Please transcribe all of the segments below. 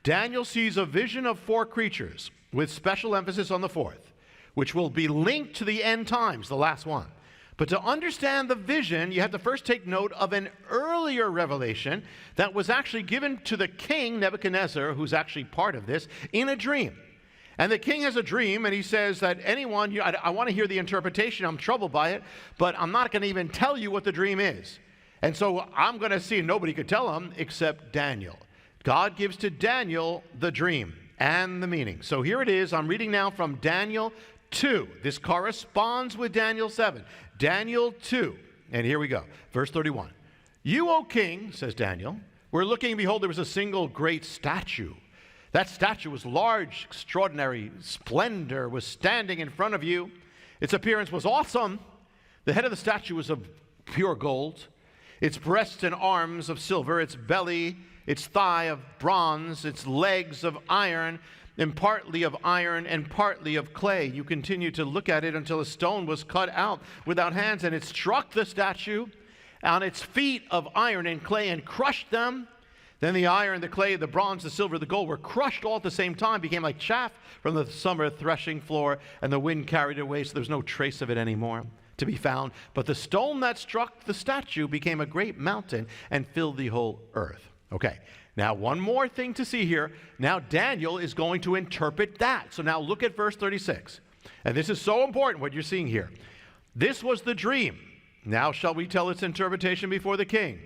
Daniel sees a vision of 4 creatures, with special emphasis on the 4th, which will be linked to the end times, the last one. But to understand the vision, you have to first take note of an earlier revelation that was actually given to the king, Nebuchadnezzar, who's actually part of this, in a dream. And the king has a dream, and he says that anyone, I want to hear the interpretation, I'm troubled by it, but I'm not going to even tell you what the dream is. And so I'm going to see, nobody could tell him except Daniel. God gives to Daniel the dream and the meaning. So here it is. I'm reading now from Daniel 2. This corresponds with Daniel 7. Daniel 2. And here we go. Verse 31. You, O king, says Daniel, were looking, and behold, there was a single great statue. That statue was large, extraordinary splendor, was standing in front of you. Its appearance was awesome. The head of the statue was of pure gold, its breasts and arms of silver, its belly, its thigh of bronze, its legs of iron, and partly of iron and partly of clay. You continue to look at it until a stone was cut out without hands, and it struck the statue on its feet of iron and clay and crushed them. Then the iron, the clay, the bronze, the silver, the gold were crushed all at the same time, became like chaff from the summer threshing floor, and the wind carried it away, so there's no trace of it anymore to be found. But the stone that struck the statue became a great mountain and filled the whole earth. Okay, now one more thing to see here. Now Daniel is going to interpret that. So now look at verse 36. And this is so important, what you're seeing here. This was the dream. Now shall we tell its interpretation before the king?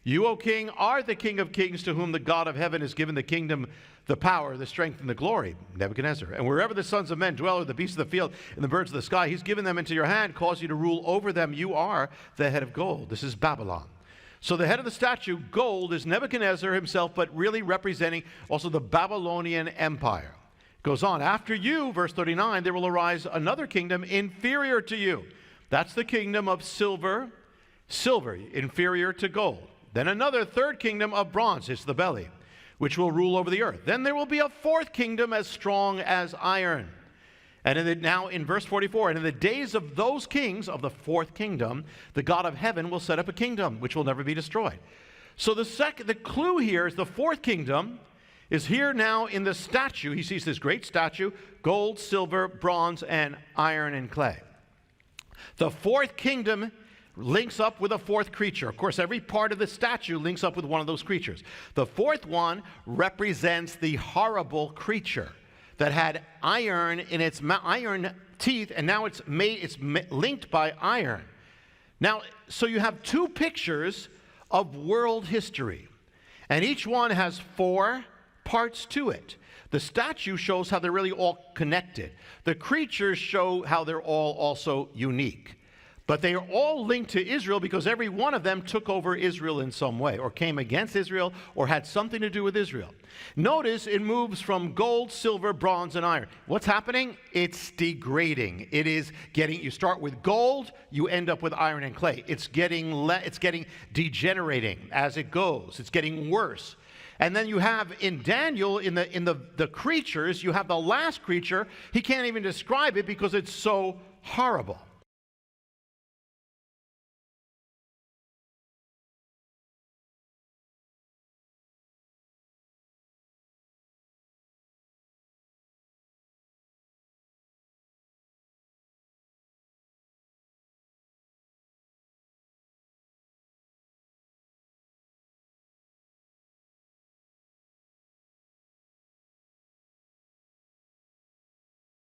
You, O king, are the King of kings, to whom the God of heaven has given the kingdom, the power, the strength, and the glory, Nebuchadnezzar. And wherever the sons of men dwell, or the beasts of the field, and the birds of the sky, he's given them into your hand, caused you to rule over them. You are the head of gold. This is Babylon. So the head of the statue, gold, is Nebuchadnezzar himself, but really representing also the Babylonian Empire. It goes on, after you, verse 39, there will arise another kingdom inferior to you. That's the kingdom of silver, inferior to gold. Then another third kingdom of bronze, it's the belly, which will rule over the earth. Then there will be a fourth kingdom as strong as iron. And now in verse 44, and in the days of those kings of the fourth kingdom, the God of heaven will set up a kingdom which will never be destroyed. So the clue here is the fourth kingdom is here now in the statue. He sees this great statue, gold, silver, bronze, and iron and clay. The fourth kingdom links up with a fourth creature. Of course, every part of the statue links up with one of those creatures. The fourth one represents the horrible creature that had iron in its iron teeth, and now it's linked by iron. Now, so you have 2 pictures of world history, and each one has 4 parts to it. The statue shows how they're really all connected. The creatures show how they're all also unique. But they are all linked to Israel because every one of them took over Israel in some way, or came against Israel, or had something to do with Israel. Notice it moves from gold, silver, bronze, and iron. What's happening? It's degrading. It is getting, you start with gold, you end up with iron and clay. It's getting degenerating as it goes. It's getting worse. And then you have in Daniel, in the creatures, you have the last creature. He can't even describe it because it's so horrible.